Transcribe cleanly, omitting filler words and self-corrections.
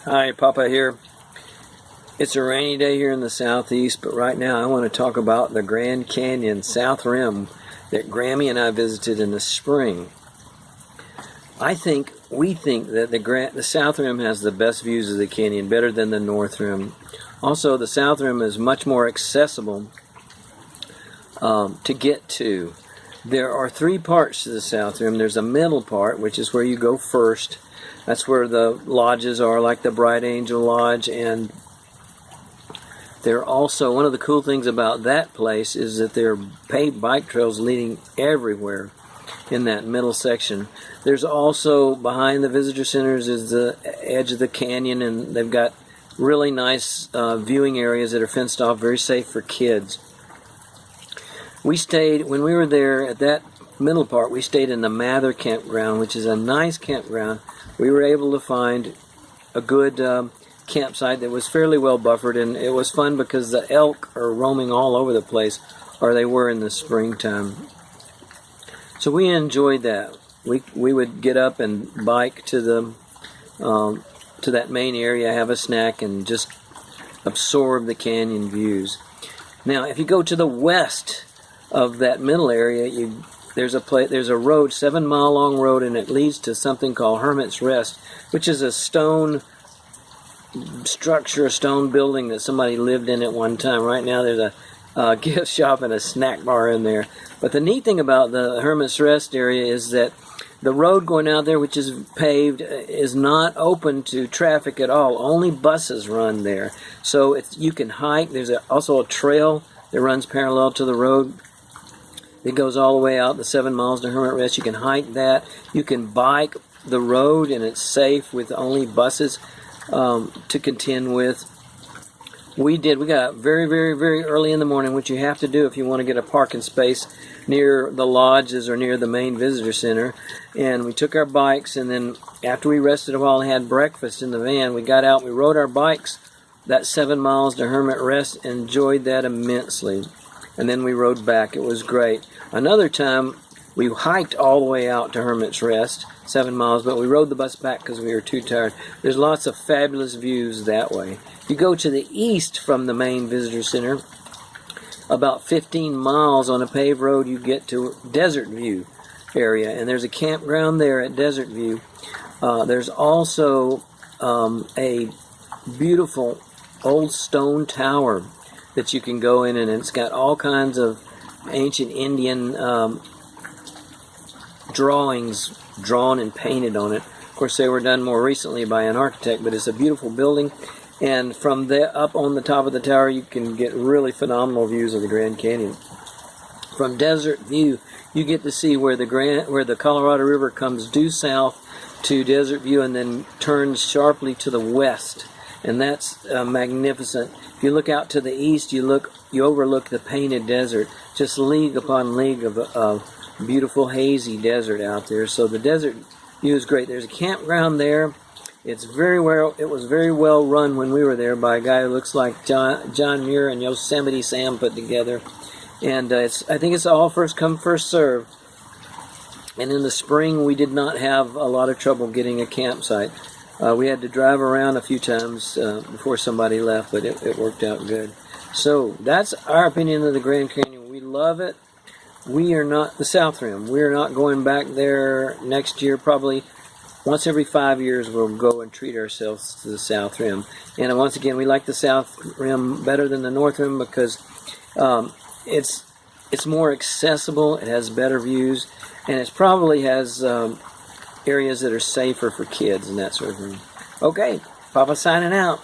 Hi, Papa here. It's a rainy day here in the southeast, but right now I want to talk about the Grand Canyon South Rim that Grammy and I visited in the spring. We think that the South Rim has the best views of the canyon, better than the North Rim. Also, the South Rim is much more accessible to get to. There are three parts to the South Rim. There's a middle part, which is where you go first. That's where the lodges are, like the Bright Angel Lodge, and there are also, one of the cool things about that place is that there are paved bike trails leading everywhere in that middle section. There's also, behind the visitor centers is the edge of the canyon, and they've got really nice viewing areas that are fenced off, very safe for kids. We stayed, when we were there at that middle part, we stayed in the Mather Campground, which is a nice campground. We were able to find a good campsite that was fairly well buffered, and it was fun because the elk are roaming all over the place, or they were in the springtime. So we enjoyed that. We would get up and bike to that main area, have a snack, and just absorb the canyon views. Now, if you go to the west of that middle area, there's a road, 7-mile long road, and it leads to something called Hermit's Rest, which is a stone structure, a stone building that somebody lived in at one time. Right now there's a gift shop and a snack bar in there. But the neat thing about the Hermit's Rest area is that the road going out there, which is paved, is not open to traffic at all. Only buses run there. So you can hike. There's also a trail that runs parallel to the road. It goes all the way out the 7 miles to Hermit Rest. You can hike that. You can bike the road, and it's safe with only buses to contend with. We got very, very, very early in the morning, which you have to do if you want to get a parking space near the lodges or near the main visitor center. And we took our bikes, and then after we rested a while and had breakfast in the van, we got out and we rode our bikes that 7 miles to Hermit Rest, and enjoyed that immensely. And then we rode back. It was great. Another time, we hiked all the way out to Hermit's Rest, 7 miles, but we rode the bus back because we were too tired. There's lots of fabulous views that way. If you go to the east from the main visitor center, about 15 miles on a paved road, you get to Desert View area, and there's a campground there at Desert View. There's also a beautiful old stone tower that you can go in, and it's got all kinds of ancient Indian drawings drawn and painted on it. Of course, they were done more recently by an architect, but it's a beautiful building. And from there, up on the top of the tower, you can get really phenomenal views of the Grand Canyon. From Desert View, you get to see where the Colorado River comes due south to Desert View and then turns sharply to the west. And that's magnificent. If you look out to the east, you overlook the Painted Desert, just league upon league of beautiful hazy desert out there. So the desert view is great. There's a campground there. It was very well run when we were there by a guy who looks like John Muir and Yosemite Sam put together. And I think it's all first come, first serve. And in the spring, we did not have a lot of trouble getting a campsite. We had to drive around a few times before somebody left, but it worked out good. So that's our opinion of the Grand Canyon. We love it. We are not the South Rim. We are not going back there next year. Probably once every 5 years we'll go and treat ourselves to the South Rim. And once again, we like the South Rim better than the North Rim because it's more accessible. It has better views, and it probably has areas that are safer for kids and that sort of thing. Okay, Papa signing out.